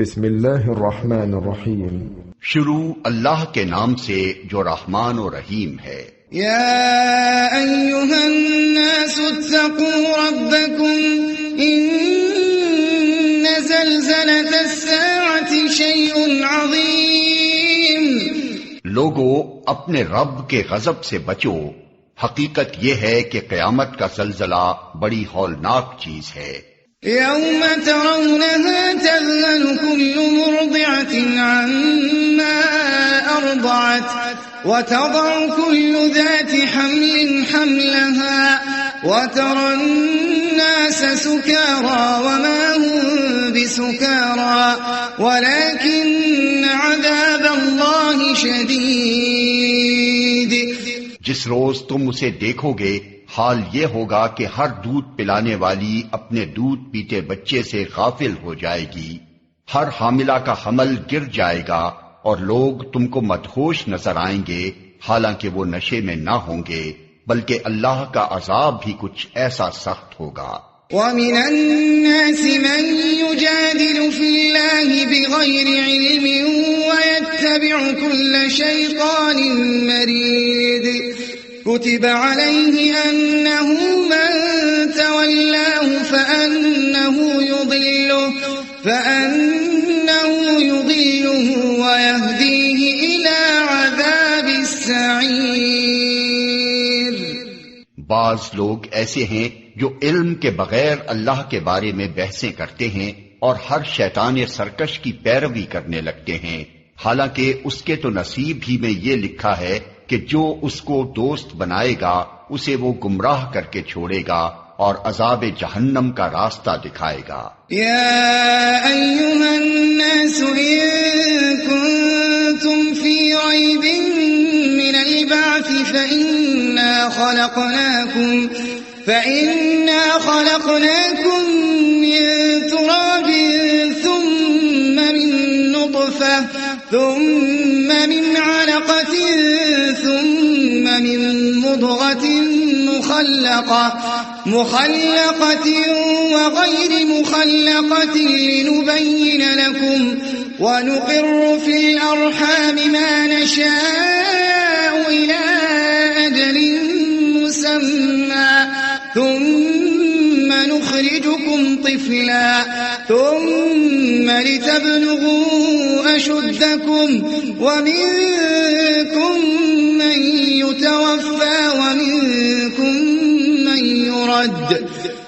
بسم اللہ الرحمن الرحیم. شروع اللہ کے نام سے جو رحمان و رحیم ہے. یا ایھا الناس اتقوا ربکم ان زلزلۃ الساعۃ شیء عظیم. لوگو اپنے رب کے غضب سے بچو، حقیقت یہ ہے کہ قیامت کا زلزلہ بڑی ہولناک چیز ہے. یوم ترونها تذهل كل مرضعة عما أرضعت وتضع كل ذات حمل حملها وترى الناس سكارى وما هم بسكارى ولكن عذاب الله شديد. جس روز تم اسے دیکھو گے حال یہ ہوگا کہ ہر دودھ پلانے والی اپنے دودھ پیتے بچے سے غافل ہو جائے گی، ہر حاملہ کا حمل گر جائے گا اور لوگ تم کو مدہوش نظر آئیں گے حالانکہ وہ نشے میں نہ ہوں گے، بلکہ اللہ کا عذاب بھی کچھ ایسا سخت ہوگا. وَمِنَ النَّاسِ مَن يُجَادِلُ فِي اللَّهِ بِغَيْرِ عِلْمٍ وَيَتَّبِعُ كُلَّ شَيْطَانٍ مَرِيدٍ. كتب عليه أنه من تولاه فأنه يضله ويهديه إلى عذاب السعير. بعض لوگ ایسے ہیں جو علم کے بغیر اللہ کے بارے میں بحثیں کرتے ہیں اور ہر شیطان سرکش کی پیروی کرنے لگتے ہیں، حالانکہ اس کے تو نصیب ہی میں یہ لکھا ہے کہ جو اس کو دوست بنائے گا اسے وہ گمراہ کر کے چھوڑے گا اور عذاب جہنم کا راستہ دکھائے گا. یا ایھا الناس ان کنتم فی ریب من البعث فإنا خلقناکم من تراب ثم من نطفة ثم من علقة ثم من مضغة مخلقة وغير مخلقة لنبين لكم ونقر في الأرحام ما نشاء إلى أجل مسمى ثم نخرجكم طفلا ثم لتبلغوا أشدكم ومنكم من يتوفى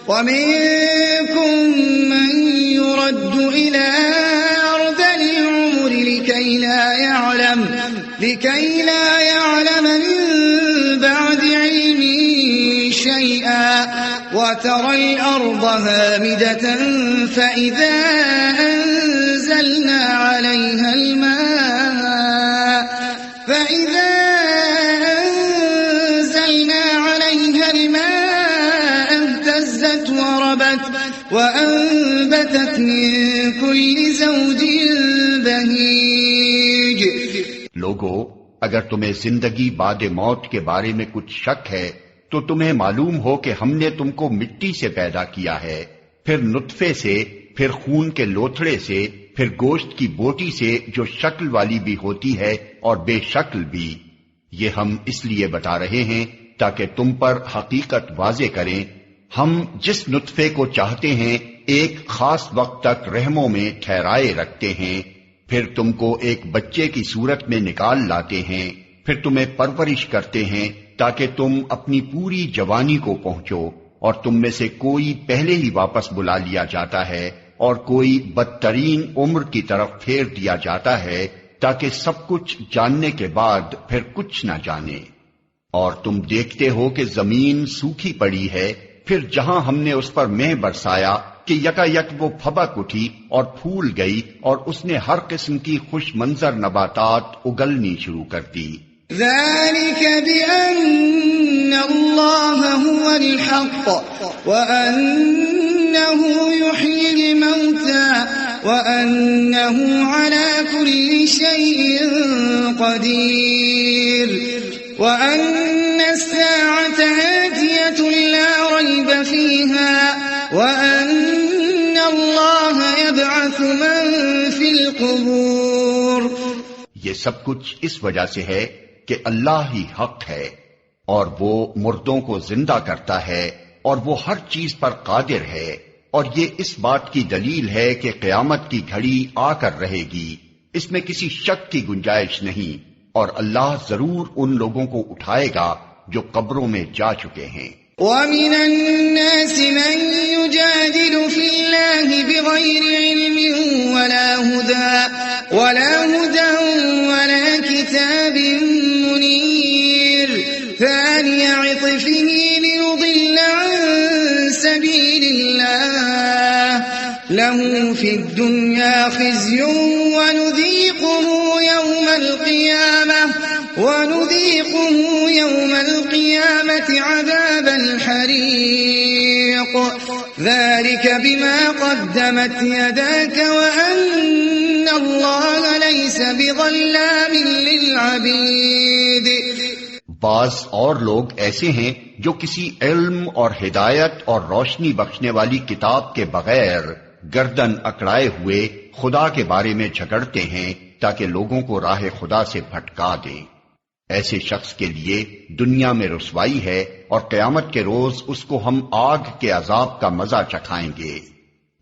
ومنكم من يرد إلى أرذل العمر لكي لا يعلم من بعد علم شيئا وترى الأرض هامدة فإذا أنزلنا عليها الماء اهتزت وربت وأنبتت من كل زوج بهيج. لوگو اگر تمہیں زندگی بعد موت کے بارے میں کچھ شک ہے تو تمہیں معلوم ہو کہ ہم نے تم کو مٹی سے پیدا کیا ہے، پھر نطفے سے، پھر خون کے لوتھڑے سے، پھر گوشت کی بوٹی سے جو شکل والی بھی ہوتی ہے اور بے شکل بھی. یہ ہم اس لیے بتا رہے ہیں تاکہ تم پر حقیقت واضح کریں. ہم جس نطفے کو چاہتے ہیں ایک خاص وقت تک رحموں میں ٹھہرائے رکھتے ہیں، پھر تم کو ایک بچے کی صورت میں نکال لاتے ہیں، پھر تمہیں پرورش کرتے ہیں تاکہ تم اپنی پوری جوانی کو پہنچو، اور تم میں سے کوئی پہلے ہی واپس بلا لیا جاتا ہے اور کوئی بدترین عمر کی طرف پھیر دیا جاتا ہے تاکہ سب کچھ جاننے کے بعد پھر کچھ نہ جانے. اور تم دیکھتے ہو کہ زمین سوکھی پڑی ہے، پھر جہاں ہم نے اس پر مہ برسایا کہ یکا یک وہ پھبک اٹھی اور پھول گئی اور اس نے ہر قسم کی خوش منظر نباتات اگلنی شروع کر دی. ذلك بأن الله هو الحق وأنه يحيي الموتى وأنه على كل شيء قدير وأن الساعة آتية لا ريب فيها وأن الله يبعث من في القبور یہ سب کچھ اس وجہ سے ہے کہ اللہ ہی حق ہے اور وہ مردوں کو زندہ کرتا ہے اور وہ ہر چیز پر قادر ہے، اور یہ اس بات کی دلیل ہے کہ قیامت کی گھڑی آ کر رہے گی، اس میں کسی شک کی گنجائش نہیں، اور اللہ ضرور ان لوگوں کو اٹھائے گا جو قبروں میں جا چکے ہیں۔ وَمِنَ النَّاسِ مَن يُجَادِلُ فِي اللَّهِ بِغَيْرِ عِلْمٍ وَلَا هُدًى وَلَا كِتَابٍ مُنِيرٍ ثَانِيَ عِطْفِهِ لِيُضِلَّ عَن سَبِيلِ اللَّهِ لَهُ فِي الدُّنْيَا خِزْيٌ وَنُذِيقُهُ يَوْمَ الْقِيَامَةِ عَذَابَ الْحَرِيقِ ذَلِكَ بِمَا قَدَّمَتْ يَدَاكَ وَأَنَّ اللَّهَ لَيْسَ بِظَلَّامٍ لِلْعَبِيدِ۔ بعض اور لوگ ایسے ہیں جو کسی علم اور ہدایت اور روشنی بخشنے والی کتاب کے بغیر گردن اکڑائے ہوئے خدا کے بارے میں جھگڑتے ہیں تاکہ لوگوں کو راہ خدا سے بھٹکا دیں۔ ایسے شخص کے لیے دنیا میں رسوائی ہے اور قیامت کے روز اس کو ہم آگ کے عذاب کا مزہ چکھائیں گے۔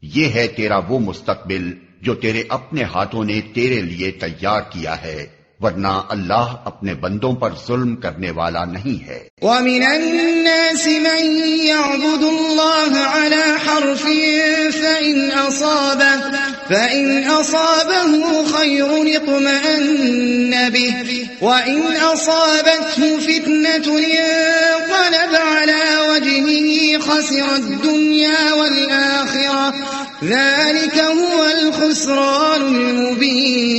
یہ ہے تیرا وہ مستقبل جو تیرے اپنے ہاتھوں نے تیرے لیے تیار کیا ہے، ورنہ اللہ اپنے بندوں پر ظلم کرنے والا نہیں ہے۔ وَمِنَ النَّاسِ مَن يَعْبُدُ اللَّهَ عَلَى حَرْفٍ فَإِنْ أَصَابَهُ خَيْرٌ اطْمَأَنَّ بِهِ وَإِنْ أَصَابَتْهُ فِتْنَةٌ انقَلَبَ عَلَى وَجْهِهِ خَسِرَ الدُّنْيَا وَالْآخِرَةَ ذَلِكَ هُوَ الْخُسْرَانُ الْمُبِينُ۔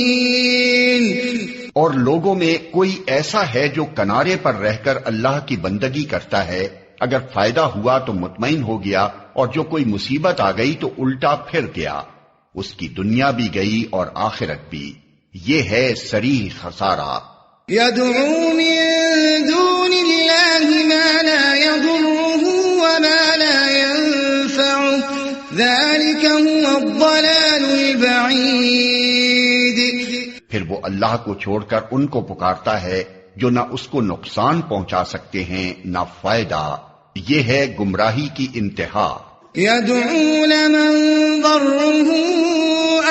اور لوگوں میں کوئی ایسا ہے جو کنارے پر رہ کر اللہ کی بندگی کرتا ہے، اگر فائدہ ہوا تو مطمئن ہو گیا، اور جو کوئی مصیبت آ گئی تو الٹا پھر گیا، اس کی دنیا بھی گئی اور آخرت بھی۔ یہ ہے صریح خسارہ۔ يَدْعُو مِن دُونِ اللَّهِ مَا لَا يَضُرُّهُ وَمَا لَا يَنفَعُهُ ذَلِكَ هُوَ الضَّلَالُ الْبَعِيدُ۔ پھر وہ اللہ کو چھوڑ کر ان کو پکارتا ہے جو نہ اس کو نقصان پہنچا سکتے ہیں نہ فائدہ، یہ ہے گمراہی کی انتہا۔ يَدْعُو لَمَن ضَرُّهُ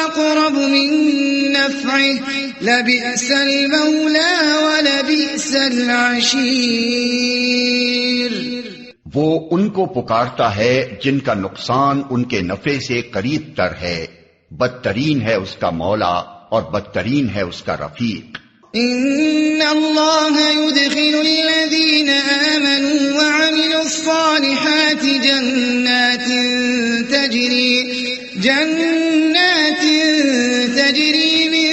أَقْرَبُ مِن نَّفْعِهِ لَبِئْسَ الْمَوْلَى وَلَبِئْسَ الْعَشِيرُ۔ وہ ان کو پکارتا ہے جن کا نقصان ان کے نفع سے قریب تر ہے، بدترین ہے اس کا مولا اور بدترین ہے اس کا رفیق۔ إِنَّ اللَّهَ يُدْخِلُ الَّذِينَ آمَنُوا وَعَمِلُوا الصَّالِحَاتِ جَنَّاتٍ تَجْرِي مِن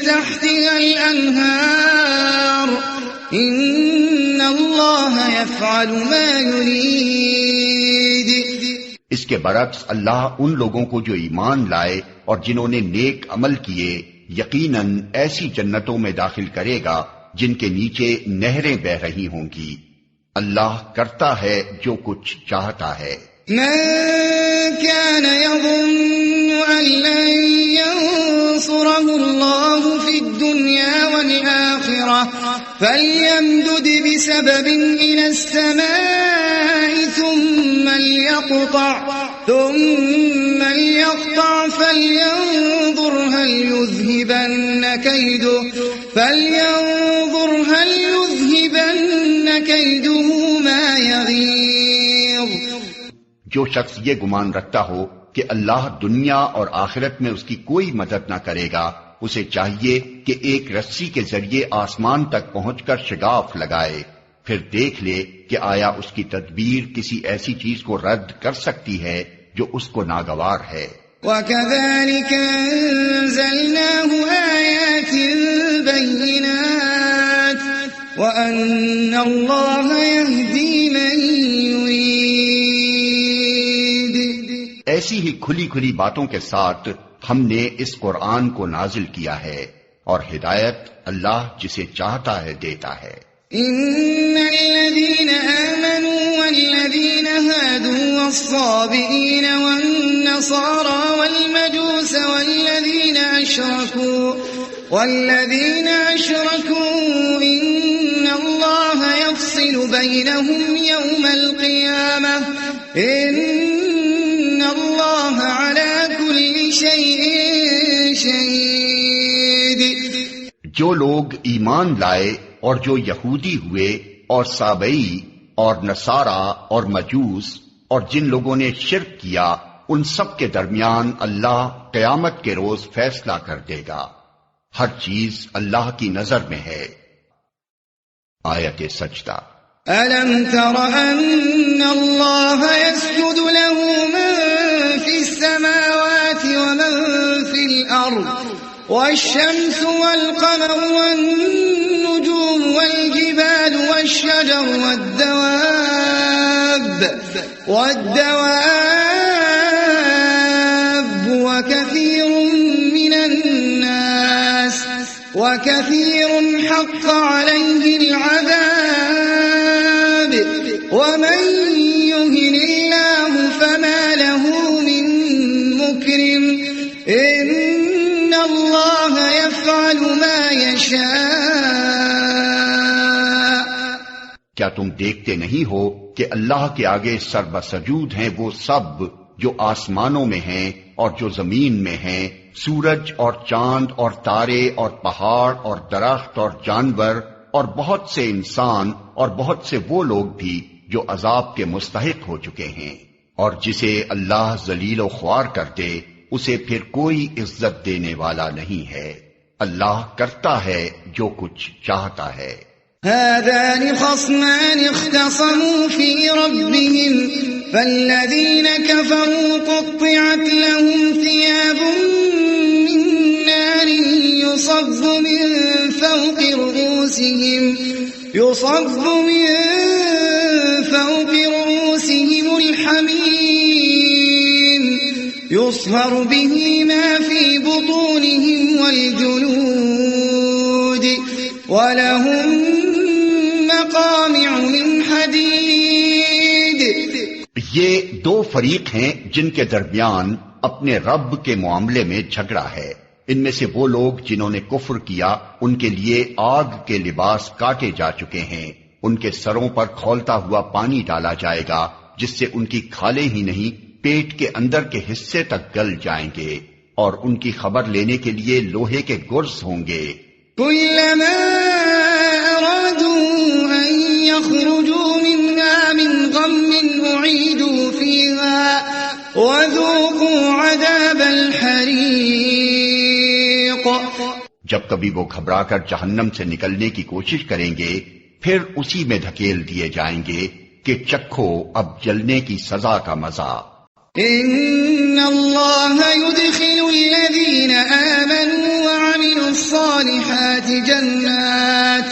تَحْتِهَا الْأَنْهَارُ إِنَّ اللَّهَ يَفْعَلُ مَا يُرِيدُ۔ اس کے برعکس اللہ ان لوگوں کو جو ایمان لائے اور جنہوں نے نیک عمل کیے یقیناً ایسی جنتوں میں داخل کرے گا جن کے نیچے نہریں بہ رہی ہوں گی۔ اللہ کرتا ہے جو کچھ چاہتا ہے۔ من كان يظن أن لن ينصره الله في الدنيا والآخرة فليمدد بسبب إلى السماء ثم ليقطع فلينظر هل يذهبن كيده ما يغيظ۔ جو شخص یہ گمان رکھتا ہو کہ اللہ دنیا اور آخرت میں اس کی کوئی مدد نہ کرے گا، اسے چاہیے کہ ایک رسی کے ذریعے آسمان تک پہنچ کر شگاف لگائے، پھر دیکھ لے کہ آیا اس کی تدبیر کسی ایسی چیز کو رد کر سکتی ہے جو اس کو ناگوار ہے۔ وَكَذَلِكَ أَنزَلْنَاهُ آيَاتٍ بَيِّنَاتٍ وَأَنَّ اللَّهَ يَهْدِي مَن يُرِيدُ۔ ایسی ہی کھلی کھلی باتوں کے ساتھ ہم نے اس قرآن کو نازل کیا ہے، اور ہدایت اللہ جسے چاہتا ہے دیتا ہے۔ إن الذين آمنوا والذين هادوا والصابئين والنصارى والمجوس والذين والذين أشركوا إن الله يفصل بينهم يوم القيامة إن الله على كل شيء شهيد. جو لوگ ایمان لائے اور جو یہودی ہوئے اور سابئی اور نصارا اور مجوس اور جن لوگوں نے شرک کیا ان سب کے درمیان اللہ قیامت کے روز فیصلہ کر دے گا. ہر چیز اللہ کی نظر میں ہے. آیت سجدہ. أَلَمْ تَرَ أَنَّ اللَّهَ يَسْجُدُ لَهُ مَن فِي السَّمَاوَاتِ وَمَن فِي الْأَرْضِ وَالشَّمْسُ وَالْقَمَرُ وَالنُّجُومُ وَالْجِبَالُ وَالشَّجَرُ وَالدَّوَابُ وَكَثِيرٌ حَقَّ عَلَيْهِ الْعَذَابُ وَمَن يُهِنِ اللَّهُ فَمَا لَهُ مِن مُّكْرِمٍ إِنَّ اللَّهَ يَفْعَلُ مَا يَشَاءُ. کیا تم دیکھتے نہیں ہو کہ اللہ کے آگے سربسجود ہیں وہ سب جو آسمانوں میں ہیں اور جو زمین میں ہیں، سورج اور چاند اور تارے اور پہاڑ اور درخت اور جانور اور بہت سے انسان اور بہت سے وہ لوگ بھی جو عذاب کے مستحق ہو چکے ہیں. اور جسے اللہ ذلیل و خوار کر دے اسے پھر کوئی عزت دینے والا نہیں ہے. اللہ کرتا ہے جو کچھ چاہتا ہے. هذان خصمان اختصموا في ربهم فالذين كفروا قطعت لهم ثياب من نار يصب من فوق رؤوسهم الحميم يصهر به ما في بطونهم والجلود ولهم مقامع من حديد. یہ دو فریق ہیں جن کے درمیان اپنے رب کے معاملے میں جھگڑا ہے. ان میں سے وہ لوگ جنہوں نے کفر کیا ان کے لیے آگ کے لباس کاٹے جا چکے ہیں. ان کے سروں پر کھولتا ہوا پانی ڈالا جائے گا جس سے ان کی کھالیں ہی نہیں پیٹ کے اندر کے حصے تک گل جائیں گے. اور ان کی خبر لینے کے لیے لوہے کے گرز ہوں گے. كلما أرادوا أن يخرجوا منها من غم أعيدوا فيها وذوقوا عذاب الحريق. جب کبھی وہ گھبرا کر جہنم سے نکلنے کی کوشش کریں گے پھر اسی میں دھکیل دیے جائیں گے کہ چکھو اب جلنے کی سزا کا مزہ. إن الله يدخل الذين آمنوا وعملوا الصالحات جنات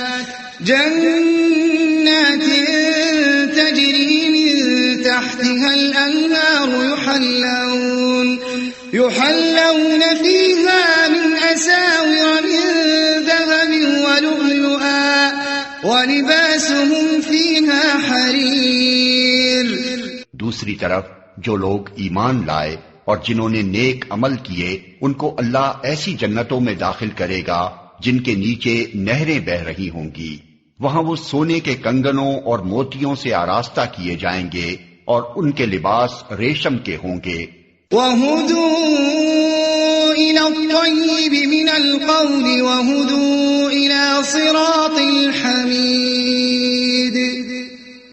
تجري من تحتها الأنهار يحلون فيها من أساور من ذهب ولؤلؤا ولباسهم فيها حرير. دوسری طرف جو لوگ ایمان لائے اور جنہوں نے نیک عمل کیے ان کو اللہ ایسی جنتوں میں داخل کرے گا جن کے نیچے نہریں بہہ رہی ہوں گی. وہاں وہ سونے کے کنگنوں اور موتیوں سے آراستہ کیے جائیں گے اور ان کے لباس ریشم کے ہوں گے. وَهُدُوا إِلَى الطَّيِّبِ مِنَ الْقَوْلِ وَهُدُوا إِلَى صِرَاطِ الْحَمِيدِ.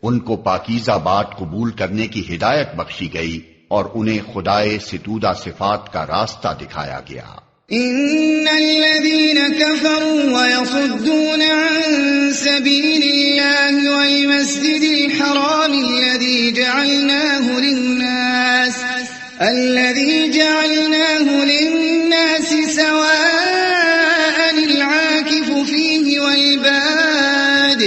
ان کو پاکیزہ بات قبول کرنے کی ہدایت بخشی گئی اور انہیں خدائے ستودہ صفات کا راستہ دکھایا گیا. ان الذين كفروا ويصدون عن سبيل الله والمسجد الحرام الذي جعلناه للناس سواء العاكف فيه والباد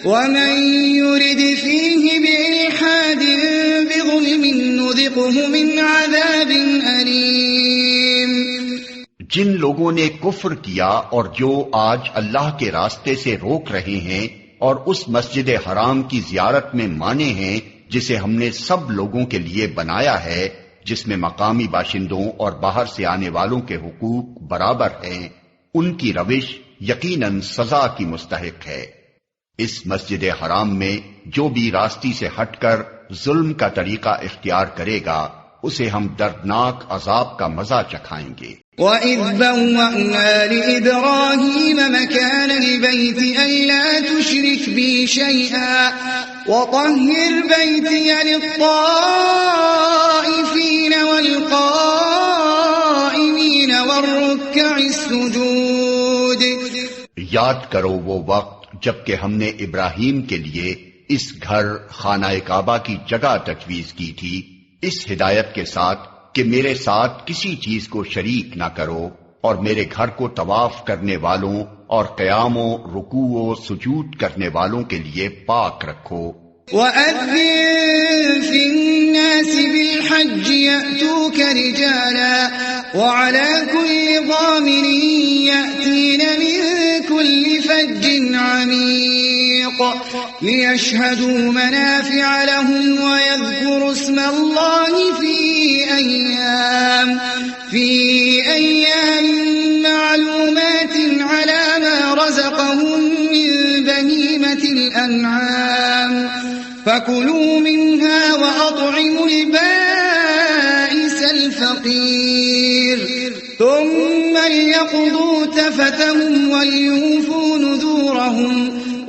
ومن يرد فيه بإلحاد بظلم نذقه من عذاب أليم. جن لوگوں نے کفر کیا اور جو آج اللہ کے راستے سے روک رہے ہیں اور اس مسجد حرام کی زیارت میں مانے ہیں جسے ہم نے سب لوگوں کے لیے بنایا ہے، جس میں مقامی باشندوں اور باہر سے آنے والوں کے حقوق برابر ہیں، ان کی روش یقیناً سزا کی مستحق ہے۔ اس مسجد حرام میں جو بھی راستی سے ہٹ کر ظلم کا طریقہ اختیار کرے گا اسے ہم دردناک عذاب کا مزہ چکھائیں گے۔ وَإِذْ بَوَّأْنَا لِإِبْرَاهِيمَ مَكَانَ الْبَيْتِ أَلَّا تُشْرِكْ بِي شَيْئًا وَطَهِّرْ بَيْتِيَ لِلطَّائِفِينَ وَالْقَائِمِينَ وَالرُّكَّعِ السُّجُودِ۔ یاد کرو وہ وقت جبکہ ہم نے ابراہیم کے لیے اس گھر خانہ کعبہ کی جگہ تجویز کی تھی، اس ہدایت کے ساتھ کہ میرے ساتھ کسی چیز کو شریک نہ کرو، اور میرے گھر کو طواف کرنے والوں اور قیام و رکوع و سجود کرنے والوں کے لیے پاک رکھو۔ وَأَذِّن فِي النَّاسِ بِالْحَجِّ يَأْتُوكَ رِجَالًا وَعَلَى كُلِّ ضَامِرٍ يَأْتِينَ مِن كُلِّ فَجٍّ عَمِيقٍ لِيَشْهَدُوا مَنَافِعَ لَهُمْ وَيَذْكُرُوا اسْمَ اللَّهِ فِي أَيَّامٍ مَّعْلُومَاتٍ عَلَى مَا رَزَقَهُم مِّن بَهِيمَةِ الْأَنْعَامِ فَكُلُوا مِنْهَا وَأَطْعِمُوا الْبَائِسَ الْفَقِيرَ ثُمَّ لْيَقْضُوا تَفَثَهُمْ وَلْيُوفُوا نُذُورَهُمْ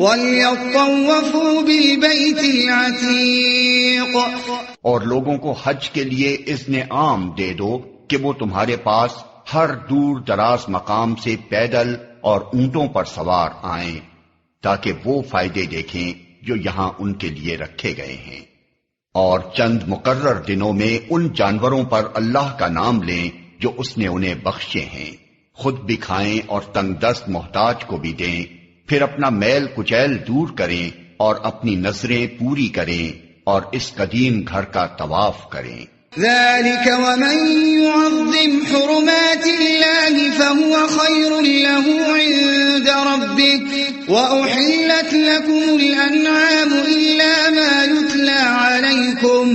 وَلْيَطَّوَّفُوا بِالْبَيْتِ الْعَتِيقِ۔ اور لوگوں کو حج کے لیے اذن عام دے دو کہ وہ تمہارے پاس ہر دور دراز مقام سے پیدل اور اونٹوں پر سوار آئیں، تاکہ وہ فائدے دیکھیں جو یہاں ان کے لیے رکھے گئے ہیں، اور چند مقرر دنوں میں ان جانوروں پر اللہ کا نام لیں جو اس نے انہیں بخشے ہیں، خود بھی کھائیں اور تنگ دست محتاج کو بھی دیں، پھر اپنا میل کچیل دور کریں اور اپنی نظریں پوری کریں اور اس قدیم گھر کا طواف کریں۔ ذَلِكَ وَمَن يُعَظِّمْ حُرُمَاتِ اللَّهِ فَهُوَ خَيْرٌ لَّهُ عِندَ رَبِّهِ وَأُحِلَّتْ لَكُمُ الْأَنْعَامُ إِلَّا مَا يُتْلَىٰ عَلَيْكُمْ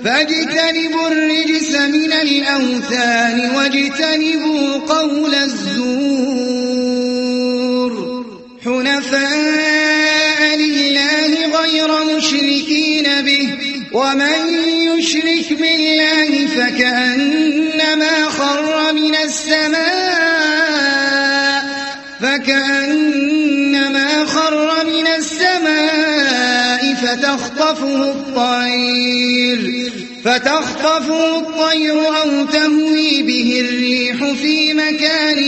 فَاجْتَنِبُوا الرِّجْسَ مِنَ الْأَوْثَانِ وَاجْتَنِبُوا قَوْلَ الزُّورِ حُنَفَاءَ لِلَّهِ غَيْرَ مُشْرِكِينَ بِهِ وَمَن يُشْرِكْ بِاللَّهِ فَكَأَنَّمَا خَرَّ مِنَ السَّمَاءِ فَتَخْطَفُهُ الطَّيْرُ أَوْ تَهْوِي بِهِ الرِّيحُ فِي مَكَانٍ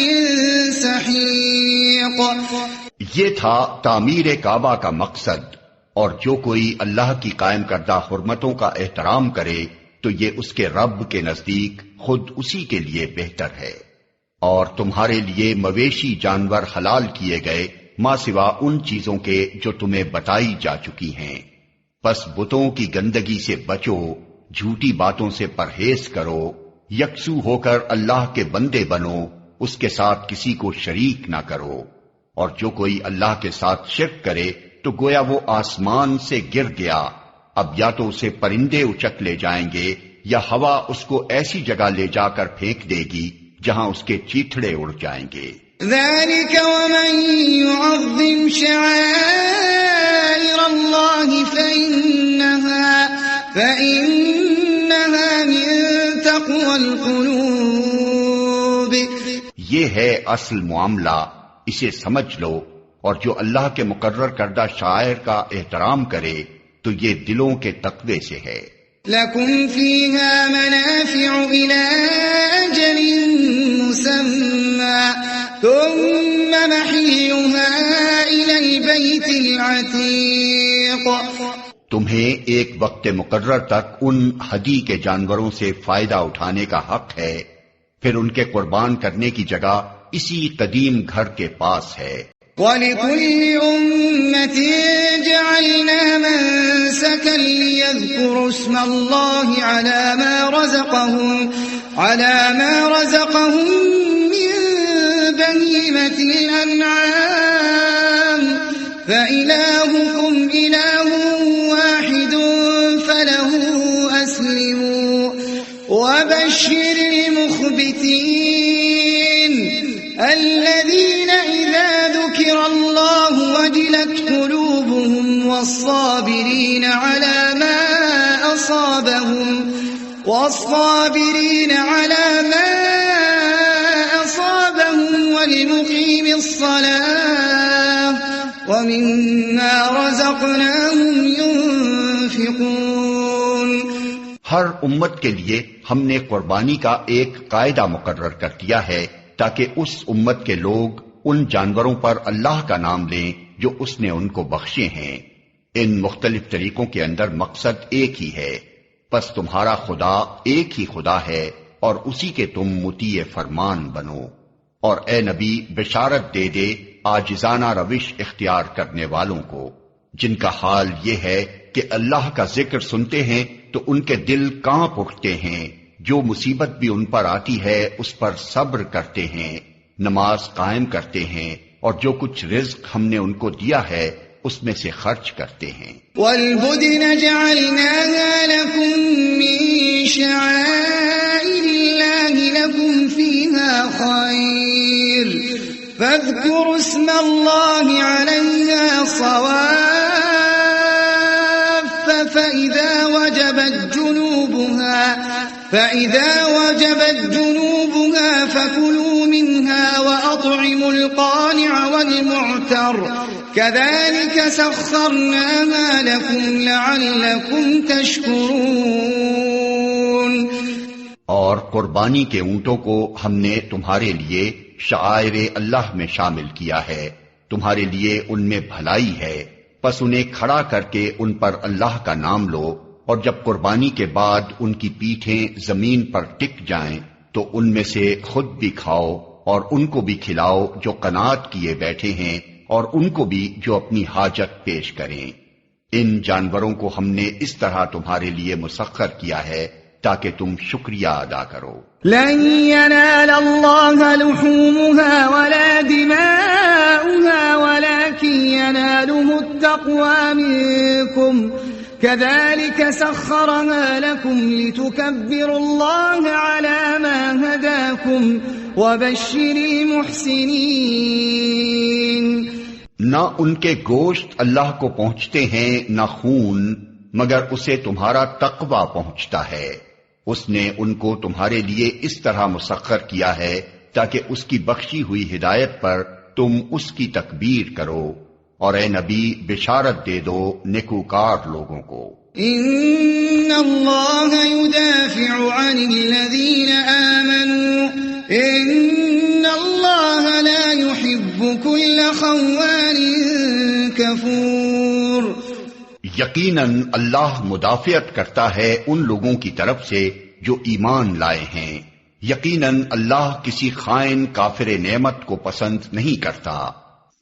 سَحِيقٍ۔ یہ تھا تعمیر کعبہ کا مقصد، اور جو کوئی اللہ کی قائم کردہ حرمتوں کا احترام کرے تو یہ اس کے رب کے نزدیک خود اسی کے لیے بہتر ہے۔ اور تمہارے لیے مویشی جانور حلال کیے گئے ماں سوا ان چیزوں کے جو تمہیں بتائی جا چکی ہیں، پس بتوں کی گندگی سے بچو، جھوٹی باتوں سے پرہیز کرو، یکسو ہو کر اللہ کے بندے بنو، اس کے ساتھ کسی کو شریک نہ کرو، اور جو کوئی اللہ کے ساتھ شرک کرے تو گویا وہ آسمان سے گر گیا، اب یا تو اسے پرندے اچک لے جائیں گے یا ہوا اس کو ایسی جگہ لے جا کر پھینک دے گی جہاں اس کے چیتھڑے اڑ جائیں گے۔ ذَلِكَ وَمَن يُعَظِّمْ شَعَائِرَ اللَّهِ فَإِنَّهَا مِن تَقْوَى الْقُلُوبِ۔ یہ ہے اصل معاملہ، اسے سمجھ لو، اور جو اللہ کے مقرر کردہ شعائر کا احترام کرے تو یہ دلوں کے تقوی سے ہے۔ لَكُمْ فِيهَا مَنَافِعُ إِلَىٰ أَجَلٍ مُّسَمًّى ثُمَّ مَحِلُّهَا إِلَى الْبَيْتِ الْعَتِيقِ۔ تمہیں ایک وقت مقرر تک ان ہدی کے جانوروں سے فائدہ اٹھانے کا حق ہے، پھر ان کے قربان کرنے کی جگہ اسی قدیم گھر کے پاس ہے۔ وَلِكُلِّ أُمَّةٍ جَعَلْنَا مَنسَكًا لِيَذْكُرُوا اسْمَ اللَّهِ عَلَى مَا رَزَقَهُم مِّن بَهِيمَةِ الْأَنْعَامِ فَإِلَٰهُكُمْ إِلَٰهٌ وَاحِدٌ فَلَهُ أَسْلِمُوا وبشر المخبتين الذين إذا ذكر الله وجلت قلوبهم والصابرين على ما أصابهم والمقيم الصلاة ومما رزقناهم ينفقون. ہر امت کے لیے ہم نے قربانی کا ایک قاعدہ مقرر کر دیا ہے تاکہ اس امت کے لوگ ان جانوروں پر اللہ کا نام لیں جو اس نے ان کو بخشے ہیں. ان مختلف طریقوں کے اندر مقصد ایک ہی ہے. پس تمہارا خدا ایک ہی خدا ہے اور اسی کے تم مطیع فرمان بنو. اور اے نبی بشارت دے دے عاجزانہ روش اختیار کرنے والوں کو جن کا حال یہ ہے کہ اللہ کا ذکر سنتے ہیں تو ان کے دل کانپ اٹھتے ہیں. جو مصیبت بھی ان پر آتی ہے اس پر صبر کرتے ہیں, نماز قائم کرتے ہیں اور جو کچھ رزق ہم نے ان کو دیا ہے اس میں سے خرچ کرتے ہیں. والبدن جعلناها لكم من شعائر الله لكم فيها خير فاذكروا اسم الله عليها صواف فإذا وجبت جنوبها فكلوا منها وأطعموا القانع والمعتر كذلك سخرناها لكم لعلكم تشكرون. اور قربانی کے اونٹوں کو ہم نے تمہارے لیے شعائر اللہ میں شامل کیا ہے. تمہارے لیے ان میں بھلائی ہے, پس انہیں کھڑا کر کے ان پر اللہ کا نام لو, اور جب قربانی کے بعد ان کی پیٹھیں زمین پر ٹک جائیں تو ان میں سے خود بھی کھاؤ اور ان کو بھی کھلاؤ جو قناعت کیے بیٹھے ہیں, اور ان کو بھی جو اپنی حاجت پیش کریں. ان جانوروں کو ہم نے اس طرح تمہارے لیے مسخر کیا ہے تاکہ تم شکریہ ادا کرو. لن ينال الله لحومها ولا دماؤها ولكن يناله التقوى منكم كذلك سخرها لكم لتكبروا الله على ما هداكم وبشر المحسنين. نہ ان کے گوشت اللہ کو پہنچتے ہیں نہ خون, مگر اسے تمہارا تقوی پہنچتا ہے. اس نے ان کو تمہارے لیے اس طرح مسخر کیا ہے تاکہ اس کی بخشی ہوئی ہدایت پر تم اس کی تکبیر کرو. اور اے نبی بشارت دے دو نیکوکار لوگوں کو. ان اللہ يدافع عن الذین آمنوا ان اللہ لا يحب كل خوان کفور. یقیناً اللہ مدافعت کرتا ہے ان لوگوں کی طرف سے جو ایمان لائے ہیں. یقیناً اللہ کسی خائن کافر نعمت کو پسند نہیں کرتا.